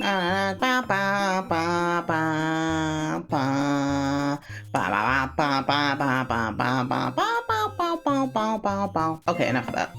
Okay, enough of that.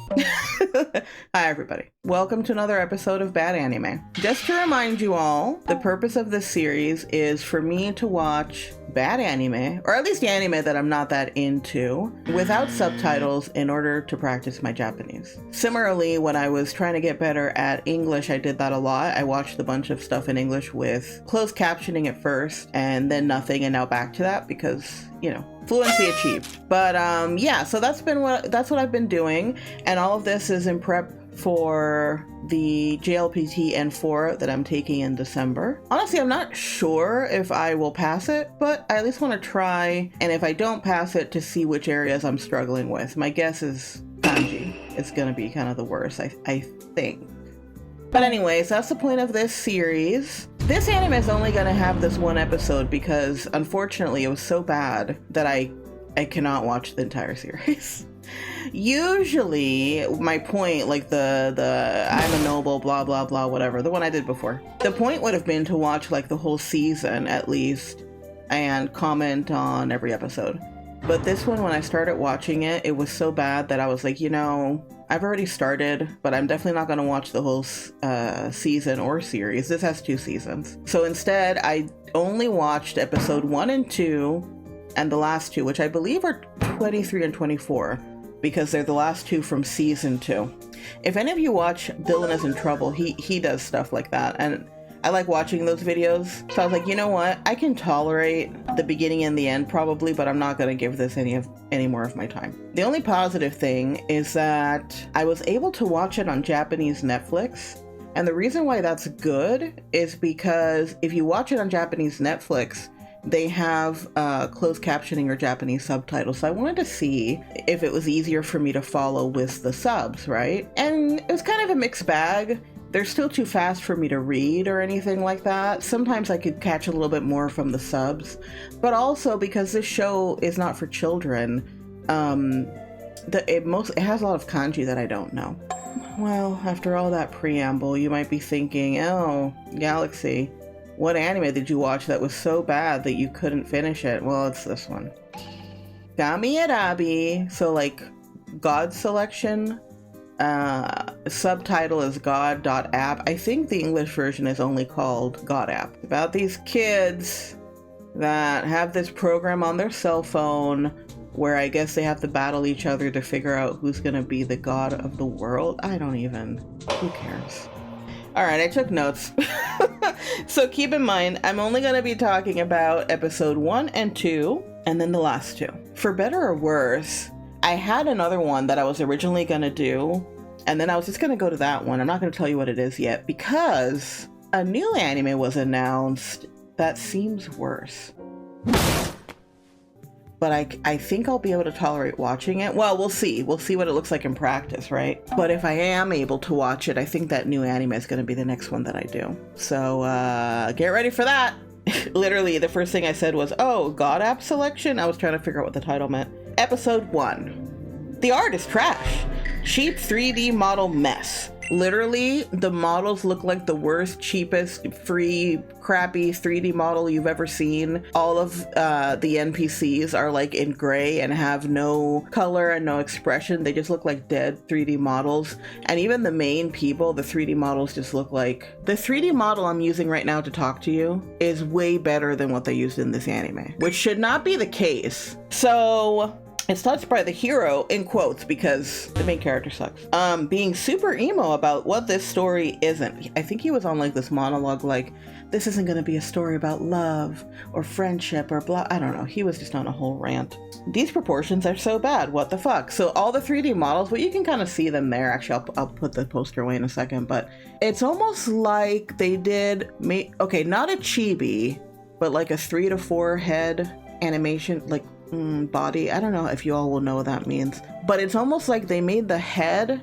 Hi everybody. Welcome to another episode of Bad Anime. Just to remind you all, the purpose of this series is for me to watch bad anime, or at least the anime that I'm not that into, without subtitles in order to practice my Japanese. Similarly, when I was trying to get better at English, I did that a lot. I watched a bunch of stuff in English with closed captioning at first, and then nothing, and now back to that because, you know, fluency achieved. But yeah, so that's what I've been doing, and all of this is in prep for the JLPT N4 that I'm taking in December. Honestly, I'm not sure if I will pass it, but I at least want to try, and if I don't pass it, to see which areas I'm struggling with. My guess is kanji. It's gonna be kind of the worst, I think. But anyways, that's the point of this series. This anime is only gonna have this one episode because unfortunately it was so bad that I cannot watch the entire series. Usually my point, like the I'm a noble blah blah blah whatever, the one I did before, the point would have been to watch like the whole season at least and comment on every episode. But this one, when I started watching it, it was so bad that I was like, you know, I've already started, but I'm definitely not going to watch the whole season or series. This has 2 seasons. So instead, I only watched episode 1 and 2 and the last 2, which I believe are 23 and 24, because they're the last 2 from season 2. If any of you watch Dylan is in Trouble, he does stuff like that, and I like watching those videos. So I was like, you know what? I can tolerate the beginning and the end probably, but I'm not going to give this any more of my time. The only positive thing is that I was able to watch it on Japanese Netflix. And the reason why that's good is because if you watch it on Japanese Netflix, they have closed captioning or Japanese subtitles. So I wanted to see if it was easier for me to follow with the subs, right? And it was kind of a mixed bag. They're still too fast for me to read or anything like that. Sometimes I could catch a little bit more from the subs, but also because this show is not for children, it has a lot of kanji that I don't know. Well, after all that preamble, you might be thinking, oh, Galaxy, what anime did you watch that was so bad that you couldn't finish it? Well, it's this one. Gami Erabi, so like God selection. Subtitle is God.app. I think the English version is only called God.app. About these kids that have this program on their cell phone where I guess they have to battle each other to figure out who's gonna be the god of the world. Who cares? Alright, I took notes. So keep in mind, I'm only gonna be talking about episode 1 and 2, and then the last 2. For better or worse, I had another one that I was originally going to do, and then I was just going to go to that one. I'm not going to tell you what it is yet, because a new anime was announced that seems worse. But I think I'll be able to tolerate watching it. Well, we'll see. We'll see what it looks like in practice, right? But if I am able to watch it, I think that new anime is going to be the next one that I do. So get ready for that. Literally, the first thing I said was, oh, God.app selection? I was trying to figure out what the title meant. Episode 1. The art is trash. Cheap 3D model mess. Literally, the models look like the worst, cheapest, free, crappy 3D model you've ever seen. All of the NPCs are like in gray and have no color and no expression. They just look like dead 3D models. And even the main people, the 3D models just look like... The 3D model I'm using right now to talk to you is way better than what they used in this anime, which should not be the case. So... it's touched by the hero, in quotes, because the main character sucks, being super emo about what this story isn't. I think he was on like this monologue like, this isn't going to be a story about love or friendship or blah. I don't know. He was just on a whole rant. These proportions are so bad. What the fuck? So all the 3D models, well, you can kind of see them there. Actually, I'll put the poster away in a second, but it's almost like they did, okay, not a chibi, but like a 3 to 4 head animation, like body. I don't know if you all will know what that means, but it's almost like they made the head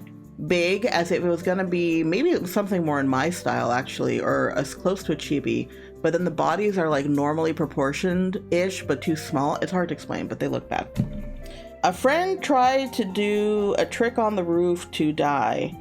big as if it was gonna be maybe something more in my style actually, or as close to a chibi, but then the bodies are like normally proportioned ish but too small. It's hard to explain, but they look bad. A friend tried to do a trick on the roof to die.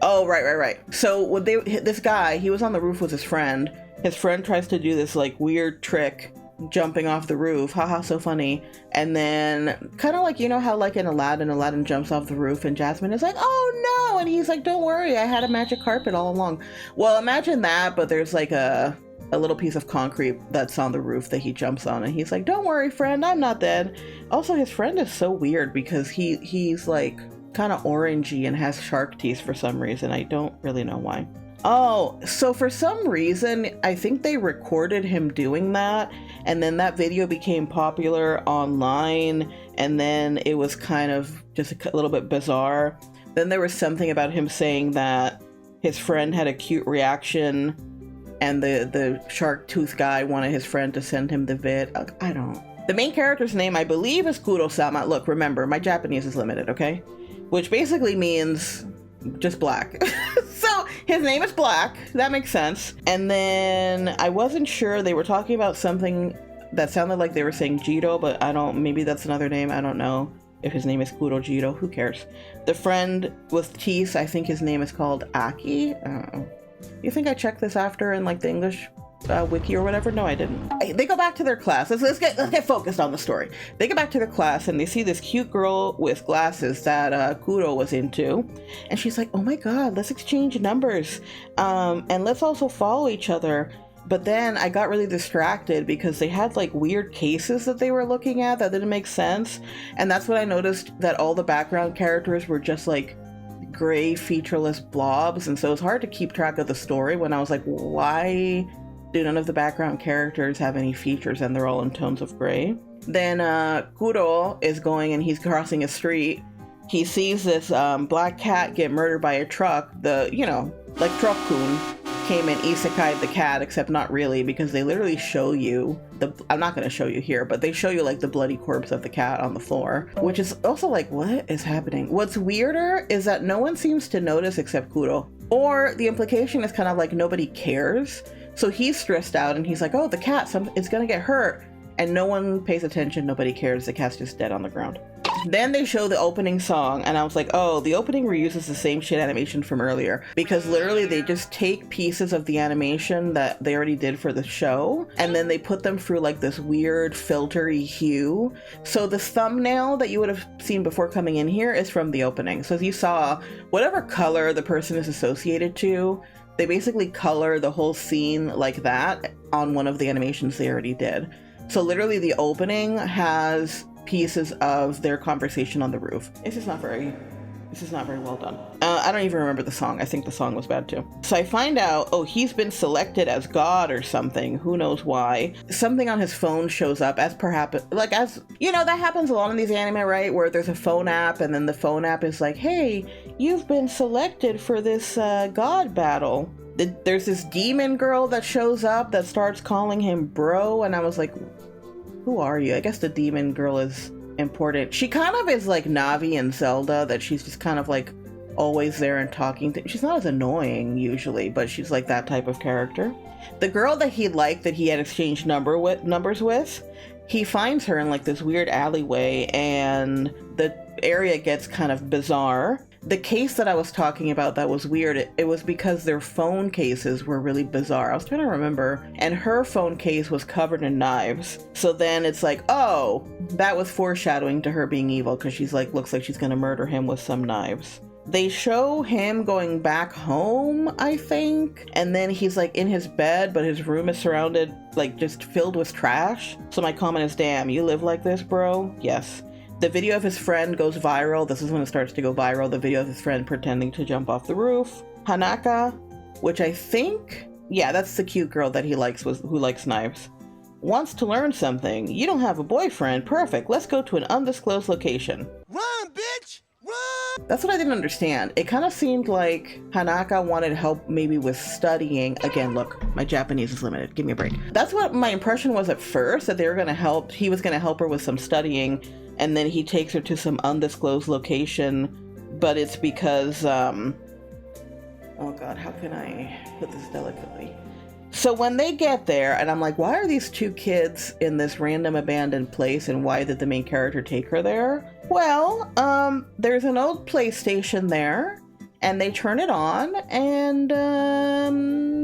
Oh, right. So when this guy, he was on the roof with his friend. His friend tries to do this like weird trick, jumping off the roof. Haha, so funny. And then kind of like, you know how like in Aladdin jumps off the roof and Jasmine is like, oh no. And he's like, don't worry, I had a magic carpet all along. Well, imagine that, but there's like a little piece of concrete that's on the roof that he jumps on. And he's like, don't worry, friend, I'm not dead. Also, his friend is so weird because he's like kind of orangey and has shark teeth for some reason. I don't really know why. Oh, so for some reason, I think they recorded him doing that, and then that video became popular online, and then it was kind of just a little bit bizarre. Then there was something about him saying that his friend had a cute reaction, and the shark tooth guy wanted his friend to send him the vid. I don't. The main character's name, I believe, is Kuro-sama. Look, remember, my Japanese is limited, okay? Which basically means just black. So his name is Black. That makes sense. And then I wasn't sure, they were talking about something that sounded like they were saying Jiro, but maybe that's another name. I don't know if his name is Kuro Jiro. Who cares? The friend with teeth, I think his name is called Aki. You think I checked this after in like the English wiki or whatever? No, I didn't. They go back to their class. Let's get focused on the story. They go back to their class and they see this cute girl with glasses that Kuro was into, and she's like, oh my god, let's exchange numbers, and let's also follow each other. But then I got really distracted because they had like weird cases that they were looking at that didn't make sense, and that's when I noticed that all the background characters were just like gray featureless blobs, and so it's hard to keep track of the story when I was like, why do none of the background characters have any features and they're all in tones of gray? Then Kuro is going and he's crossing a street. He sees this black cat get murdered by a truck. Like Truck-kun came and isekai'd the cat, except not really, because they literally show you I'm not going to show you here, but they show you like the bloody corpse of the cat on the floor, which is also like, what is happening? What's weirder is that no one seems to notice except Kuro, or the implication is kind of like nobody cares. So he's stressed out and he's like, oh, the cat, it's gonna get hurt. And no one pays attention, nobody cares, the cat's just dead on the ground. Then they show the opening song and I was like, oh, the opening reuses the same shit animation from earlier, because literally they just take pieces of the animation that they already did for the show and then they put them through like this weird filtery hue. So the thumbnail that you would have seen before coming in here is from the opening. So as you saw, whatever color the person is associated to, they basically color the whole scene like that on one of the animations they already did. So literally the opening has pieces of their conversation on the roof. This is not very well done. I don't even remember the song. I think the song was bad too. So I find out, oh, he's been selected as God or something. Who knows why? Something on his phone shows up as that happens a lot in these anime, right? Where there's a phone app and then the phone app is like, hey, you've been selected for this God battle. There's this demon girl that shows up that starts calling him bro, and I was like, who are you? I guess the demon girl is important. She kind of is like Navi and Zelda, that she's just kind of like always there and talking to. She's not as annoying usually, but she's like that type of character. The girl that he liked, that he had exchanged numbers with, he finds her in like this weird alleyway and the area gets kind of bizarre. The case that I was talking about that was weird, it was because their phone cases were really bizarre. I was trying to remember, and her phone case was covered in knives. So then it's like, oh, that was foreshadowing to her being evil, because she's like, looks like she's gonna murder him with some knives. They show him going back home, I think, and then he's like in his bed, but his room is surrounded, like just filled with trash. So my comment is, damn, you live like this, bro? Yes. The video of his friend goes viral. This is when it starts to go viral. The video of his friend pretending to jump off the roof. Hanaka, which I think, yeah, that's the cute girl that he likes, who likes knives. Wants to learn something. You don't have a boyfriend. Perfect. Let's go to an undisclosed location. Run, bitch! Run! That's what I didn't understand. It kind of seemed like Hanaka wanted help maybe with studying. Again, look, my Japanese is limited. Give me a break. That's what my impression was at first, that they were going to help. He was going to help her with some studying. And then he takes her to some undisclosed location, but it's because, oh God, how can I put this delicately? So when they get there, and I'm like, why are these two kids in this random abandoned place, and why did the main character take her there? Well, there's an old PlayStation there, and they turn it on, and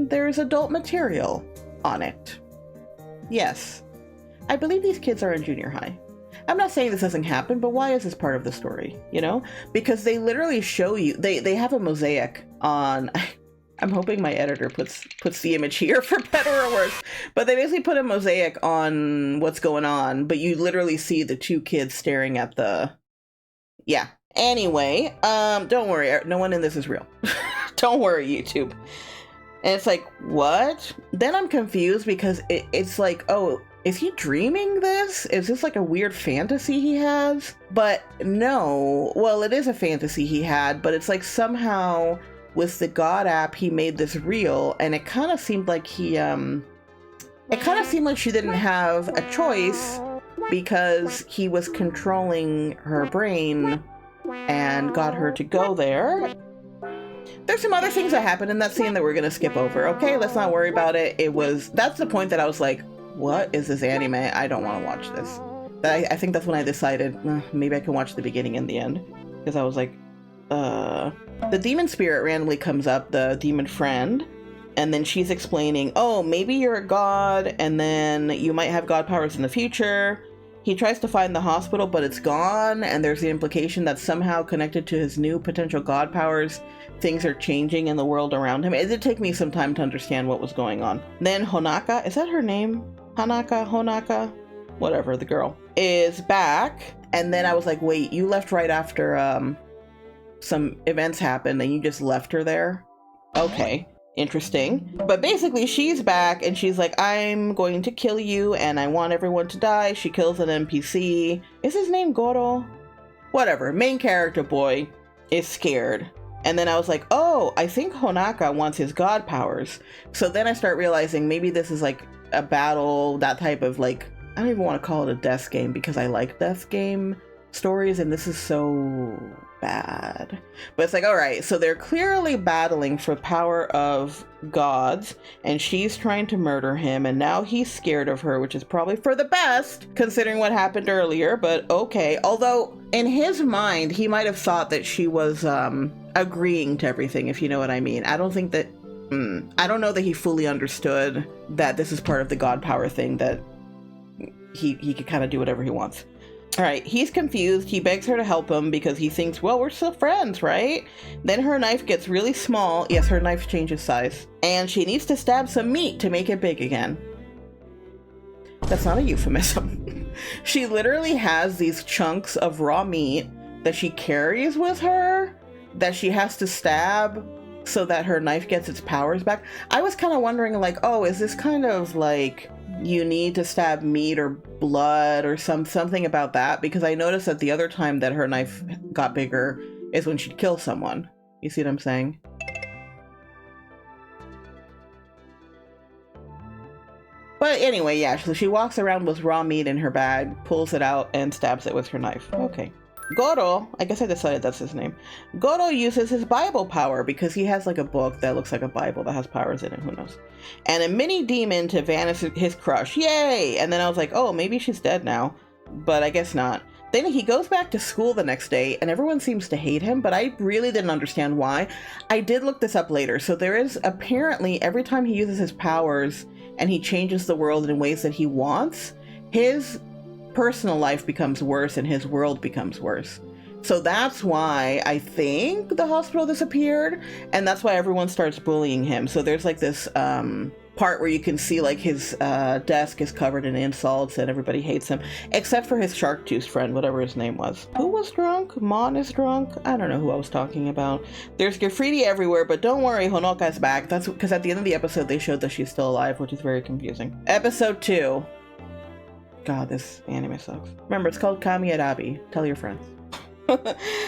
there's adult material on it. Yes. I believe these kids are in junior high. I'm not saying this doesn't happen, but why is this part of the story, you know? Because they literally show you, they have a mosaic on, I'm hoping my editor puts the image here for better or worse, but they basically put a mosaic on what's going on, but you literally see the two kids staring at the, yeah. Anyway, don't worry, no one in this is real. Don't worry, YouTube. And it's like, what? Then I'm confused because it's like, oh, is he dreaming this? Is this like a weird fantasy he has? But no, well, it is a fantasy he had, but it's like somehow with the God app, he made this real, and it kind of seemed like he, it kind of seemed like she didn't have a choice because he was controlling her brain and got her to go there. There's some other things that happened in that scene that we're gonna skip over, okay? Let's not worry about it. That's the point that I was like, what is this anime? I don't want to watch this. I think that's when I decided, maybe I can watch the beginning and the end. Because I was like, the demon spirit randomly comes up, the demon friend, and then she's explaining, oh, maybe you're a god, and then you might have god powers in the future. He tries to find the hospital, but it's gone, and there's the implication that somehow connected to his new potential god powers, things are changing in the world around him. It did take me some time to understand what was going on. Then Honaka, is that her name? Honaka, whatever, the girl, is back. And then I was like, wait, you left right after some events happened and you just left her there? Okay, interesting. But basically she's back and she's like, I'm going to kill you and I want everyone to die. She kills an NPC. Is his name Goro? Whatever, main character boy is scared. And then I was like, oh, I think Honaka wants his god powers. So then I start realizing maybe this is like a battle, that type of like, I don't even want to call it a death game because I like death game stories and this is so bad. But it's like, all right, so they're clearly battling for power of gods and she's trying to murder him and now he's scared of her, which is probably for the best considering what happened earlier, but okay. Although in his mind, he might have thought that she was agreeing to everything, if you know what I mean. I don't think that I don't know that he fully understood that this is part of the god power thing, that he could kind of do whatever he wants. All right, he's confused. He begs her to help him because he thinks, well, we're still friends, right? Then her knife gets really small. Yes, her knife changes size. And she needs to stab some meat to make it big again. That's not a euphemism. She literally has these chunks of raw meat that she carries with her that she has to stab so that her knife gets its powers back. I was kind of wondering like, oh, is this kind of like you need to stab meat or blood or something about that? Because I noticed that the other time that her knife got bigger is when she'd kill someone. You see what I'm saying? But anyway, yeah, so she walks around with raw meat in her bag, pulls it out, and stabs it with her knife. Okay. Goro, I guess I decided that's his name. Goro uses his Bible power because he has like a book that looks like a Bible that has powers in it, who knows. And a mini demon to vanish his crush, yay! And then I was like, oh, maybe she's dead now, but I guess not. Then he goes back to school the next day and everyone seems to hate him, but I really didn't understand why. I did look this up later. So there is apparently every time he uses his powers and he changes the world in ways that he wants, his personal life becomes worse and his world becomes worse. So that's why I think the hospital disappeared, and that's why everyone starts bullying him. So there's like this part where you can see like his desk is covered in insults and everybody hates him, except for his shark tooth friend, whatever his name was. Who was drunk? Mon is drunk? I don't know who I was talking about. There's graffiti everywhere, but don't worry, Honoka's back. That's because at the end of the episode they showed that she's still alive, which is very confusing. Episode 2. God, this anime sucks. Remember, it's called Kami Erabi. Tell your friends.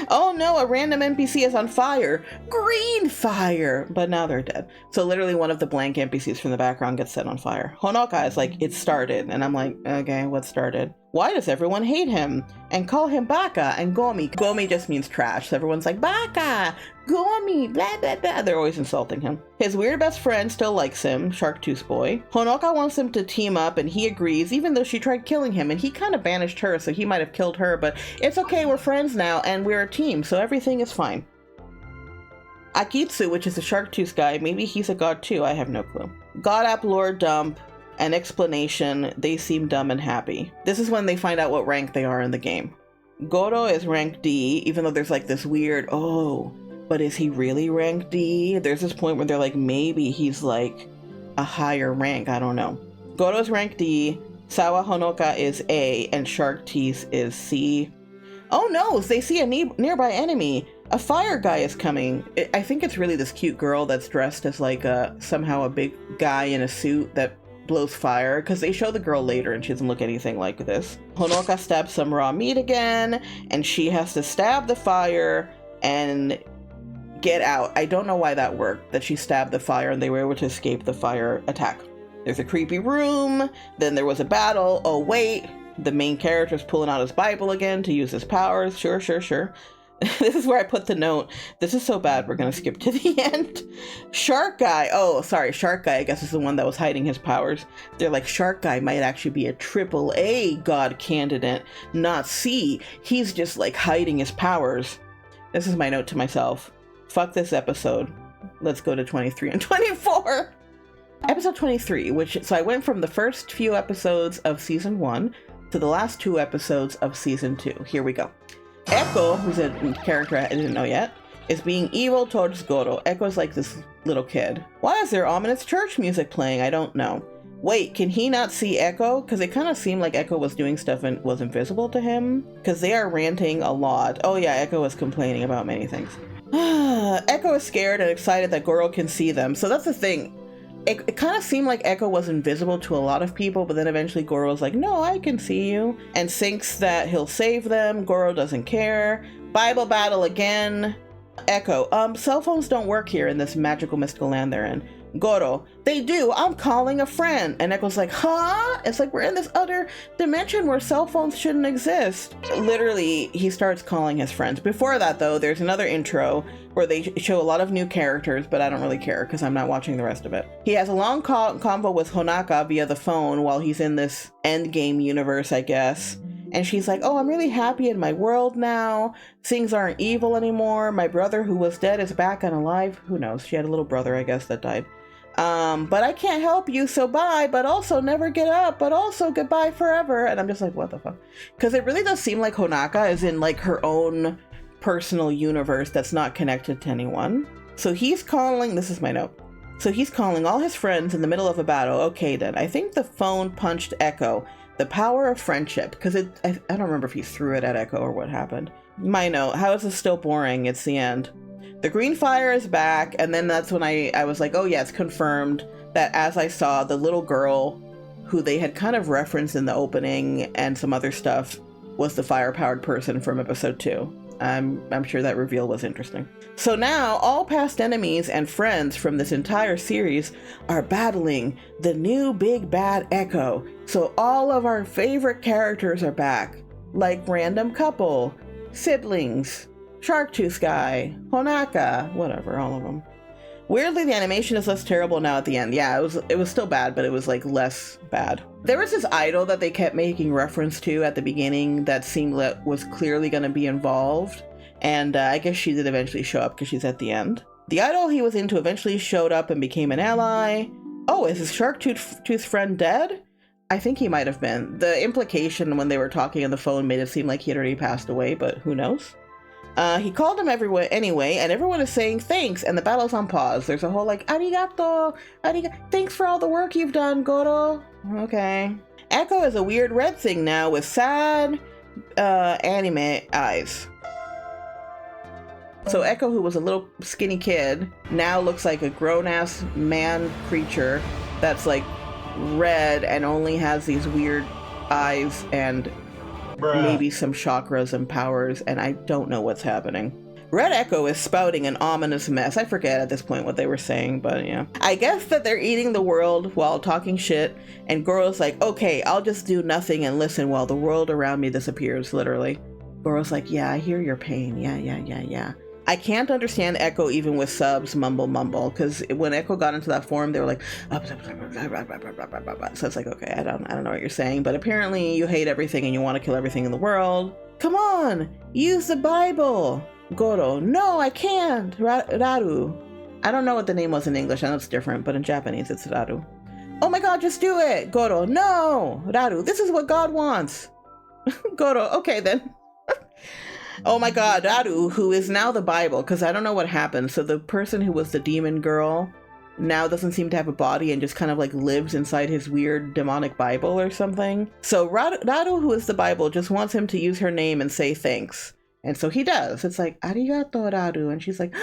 Oh no, a random NPC is on fire. Green fire! But now they're dead. So literally one of the blank NPCs from the background gets set on fire. Honoka is like, it started. And I'm like, okay, what started? Why does everyone hate him and call him Baka and Gomi? Gomi just means trash. So everyone's like, Baka, Gomi, blah, blah, blah. They're always insulting him. His weird best friend still likes him, Shark Tooth Boy. Honoka wants them to team up and he agrees, even though she tried killing him. And he kind of banished her, so he might have killed her. But it's okay, we're friends now and we're a team, so everything is fine. Akitsu, which is a shark tooth guy, maybe he's a god too, I have no clue. God.app lore dump and explanation, they seem dumb and happy. This is when they find out what rank they are in the game. Goro is rank D, even though there's like this weird, oh, but is he really rank D? There's this point where they're like, maybe he's like a higher rank, I don't know. Goro's rank D, Sawa Honoka is A, and Shark Teeth is C. Oh no, they see a nearby enemy. A fire guy is coming. I think it's really this cute girl that's dressed as like somehow a big guy in a suit that blows fire, because they show the girl later and she doesn't look anything like this. Honoka stabs some raw meat again, and she has to stab the fire and get out. I don't know why that worked, that she stabbed the fire and they were able to escape the fire attack. There's a creepy room, then there was a battle. Oh wait, the main character's pulling out his Bible again to use his powers. Sure. This is where I put the note. This is so bad, we're gonna skip to the end. Shark guy. Oh, sorry, Shark guy, I guess is the one that was hiding his powers. They're like, Shark guy might actually be a AAA god candidate, not C. He's just like hiding his powers. This is my note to myself. Fuck this episode. Let's go to 23 and 24. Episode 23, so I went from the first few episodes of season 1 to the last 2 episodes of season 2. Here we go. Echo, who's a character I didn't know yet, is being evil towards Goro. Echo's like this little kid. Why is there ominous church music playing? I don't know. Wait, can he not see Echo? Because it kind of seemed like Echo was doing stuff and was invisible to him. Because they are ranting a lot. Oh yeah, Echo was complaining about many things. Echo is scared and excited that Goro can see them. So that's the thing. It kind of seemed like Echo was invisible to a lot of people, but then eventually Goro was like, no, I can see you, and thinks that he'll save them. Goro doesn't care. Bible battle again. Echo, cell phones don't work here in this magical mystical land they're in. Goro, they do, I'm calling a friend. And Echo's like, huh? It's like we're in this other dimension where cell phones shouldn't exist. Literally, he starts calling his friends. Before that though, there's another intro where they show a lot of new characters, but I don't really care because I'm not watching the rest of it. He has a long convo with Honaka via the phone while he's in this endgame universe, I guess. And she's like, oh, I'm really happy in my world now. Things aren't evil anymore. My brother who was dead is back and alive. Who knows? She had a little brother, I guess, that died. But I can't help you, so bye, but also never get up, but also goodbye forever. And I'm just like, what the fuck? Because it really does seem like Honaka is in like her own personal universe that's not connected to anyone. So he's calling, this is my note. So he's calling all his friends in the middle of a battle. Okay then, I think the phone punched Echo. The power of friendship, because I don't remember if he threw it at Echo or what happened. My note, how is this still boring? It's the end. The green fire is back, and then that's when I was like, oh yeah, it's confirmed that as I saw the little girl who they had kind of referenced in the opening and some other stuff was the fire-powered person from episode 2. I'm sure that reveal was interesting. So now all past enemies and friends from this entire series are battling the new big bad Echo. So all of our favorite characters are back, like Random Couple, Siblings, Sharktooth Guy, Honaka, whatever, all of them. Weirdly, the animation is less terrible now at the end. Yeah, it was still bad, but it was like less bad. There was this idol that they kept making reference to at the beginning that seemed like was clearly going to be involved. And I guess she did eventually show up because she's at the end. The idol he was into eventually showed up and became an ally. Oh, is his Sharktooth friend dead? I think he might have been. The implication when they were talking on the phone made it seem like he had already passed away, but who knows? He called him everywhere anyway, and everyone is saying thanks, and the battle's on pause. There's a whole like, arigato, thanks for all the work you've done, Goro. Okay. Echo is a weird red thing now with sad anime eyes. So Echo, who was a little skinny kid, now looks like a grown-ass man creature that's like red and only has these weird eyes and maybe some chakras and powers, and I don't know what's happening. Red Echo is spouting an ominous mess. I forget at this point what they were saying, but yeah. I guess that they're eating the world while talking shit, and Goro's like, okay, I'll just do nothing and listen while the world around me disappears, literally. Goro's like, yeah, I hear your pain. Yeah. I can't understand Echo even with subs mumble, because when Echo got into that form, they were like, so it's like, okay, I don't know what you're saying, but apparently you hate everything and you want to kill everything in the world. Come on, use the Bible. Goro, no, I can't. Raru. I don't know what the name was in English. I know it's different, but in Japanese it's Raru. Oh my god, just do it. Goro, no. Raru, this is what God wants. Goro, okay then. Oh my god, Raru, who is now the Bible, because I don't know what happened. So the person who was the demon girl now doesn't seem to have a body and just kind of like lives inside his weird demonic Bible or something. So Raru, who is the Bible, just wants him to use her name and say thanks. And so he does. It's like, arigato, Raru. And she's like,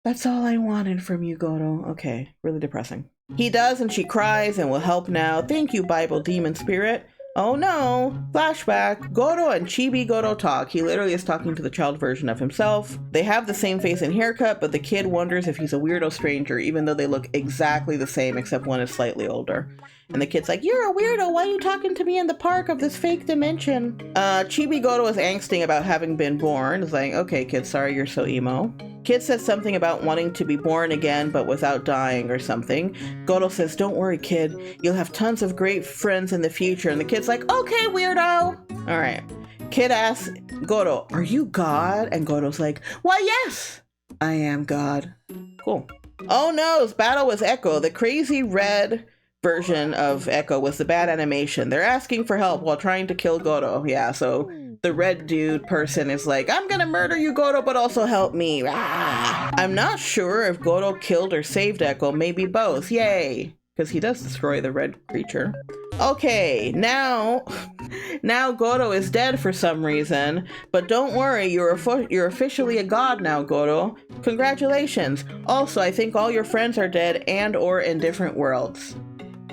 that's all I wanted from you, Goro. Okay, really depressing. He does, and she cries and will help now. Thank you, Bible demon spirit. Oh no! Flashback. Goro and Chibi Goro talk. He literally is talking to the child version of himself. They have the same face and haircut, but the kid wonders if he's a weirdo stranger, even though they look exactly the same, except one is slightly older. And the kid's like, you're a weirdo, why are you talking to me in the park of this fake dimension? Chibi Goro is angsting about having been born. It's like, okay kid, sorry you're so emo. Kid says something about wanting to be born again, but without dying or something. Goro says, don't worry kid, you'll have tons of great friends in the future. And the kid's like, okay weirdo. All right. Kid asks Goro, are you God? And Goro's like, why yes, I am God. Cool. Oh no, his battle was Echo, the crazy red version of Echo was the bad animation. They're asking for help while trying to kill Goro. Yeah, so the red dude person is like, I'm gonna murder you, Goro, but also help me. Ah. I'm not sure if Goro killed or saved Echo, maybe both. Yay! Because he does destroy the red creature. Okay, now Goro is dead for some reason, but don't worry, you're officially a god now, Goro. Congratulations. Also, I think all your friends are dead and or in different worlds.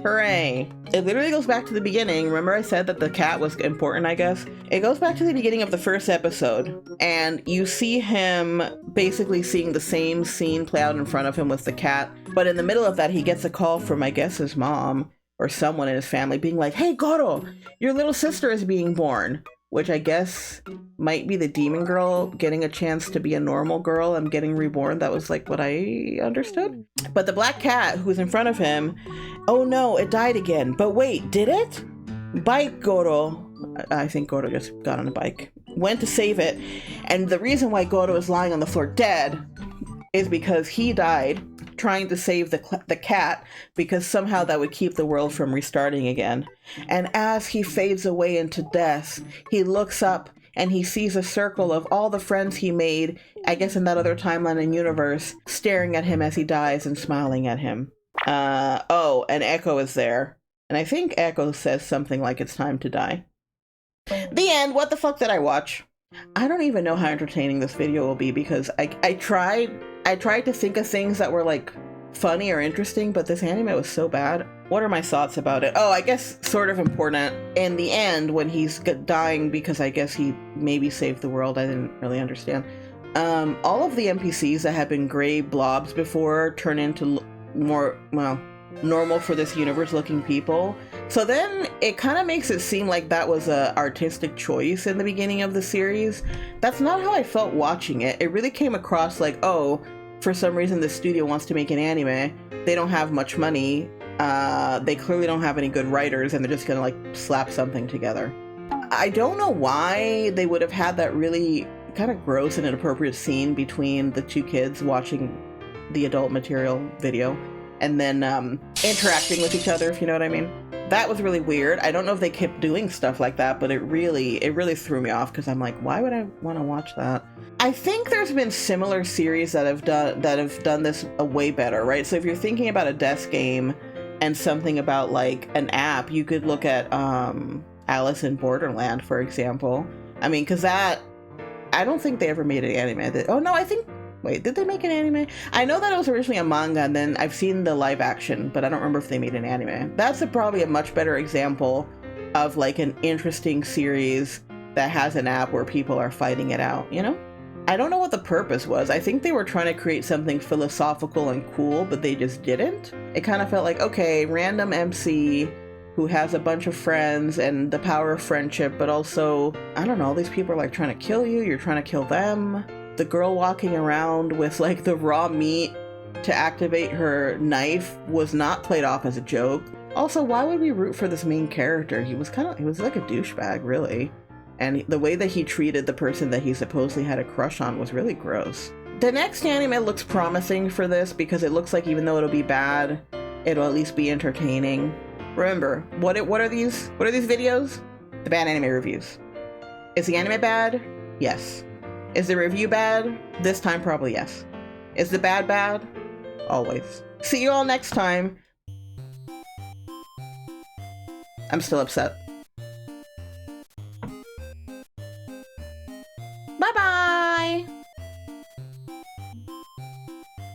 Hooray. It literally goes back to the beginning. Remember I said that the cat was important, I guess? It goes back to the beginning of the first episode, and you see him basically seeing the same scene play out in front of him with the cat, but in the middle of that he gets a call from, I guess, his mom or someone in his family being like, hey Goro, your little sister is being born. Which I guess might be the demon girl getting a chance to be a normal girl and getting reborn. That was like what I understood. But the black cat who's in front of him, oh no, it died again. But wait, did it? Bike Goro. I think Goro just got on a bike. Went to save it. And the reason why Goro is lying on the floor dead is because he died trying to save the cat, because somehow that would keep the world from restarting again. And as he fades away into death, he looks up and he sees a circle of all the friends he made, I guess in that other timeline and universe, staring at him as he dies and smiling at him. Oh, and Echo is there. And I think Echo says something like it's time to die. The end. What the fuck did I watch? I don't even know how entertaining this video will be, because I tried to think of things that were like funny or interesting, but this anime was so bad. What are my thoughts about it? Oh, I guess sort of important. In the end, when he's dying because I guess he maybe saved the world, I didn't really understand. All of the NPCs that had been gray blobs before turn into more, well, normal for this universe looking people. So then it kind of makes it seem like that was a artistic choice in the beginning of the series. That's not how I felt watching it. It really came across like, oh, for some reason the studio wants to make an anime. They don't have much money. They clearly don't have any good writers, and they're just gonna like slap something together. I don't know why they would have had that really kind of gross and inappropriate scene between the two kids watching the adult material video and then interacting with each other, if you know what I mean. That was really weird. I don't know if they kept doing stuff like that, but it really threw me off, because I'm like, why would I want to watch that? I think there's been similar series that have done this way better, right? So if you're thinking about a desk game and something about like an app, you could look at Alice in Borderland, for example. I mean, because that, I don't think they ever made an anime. Oh no, I think, wait, did they make an anime? I know that it was originally a manga, and then I've seen the live action, but I don't remember if they made an anime. That's probably a much better example of like an interesting series that has an app where people are fighting it out, you know? I don't know what the purpose was. I think they were trying to create something philosophical and cool, but they just didn't. It kind of felt like, okay, random MC who has a bunch of friends and the power of friendship, but also, I don't know, all these people are like trying to kill you, you're trying to kill them. The girl walking around with like the raw meat to activate her knife was not played off as a joke. Also, why would we root for this main character? He was like a douchebag, really. and the way that he treated the person that he supposedly had a crush on was really gross. The next anime looks promising for this because it looks like even though it'll be bad, it'll at least be entertaining. Remember, what are these videos? The bad anime reviews. Is the anime bad? Yes. Is the review bad? This time probably yes. Is the bad bad? Always. See you all next time. I'm still upset. Bye-bye!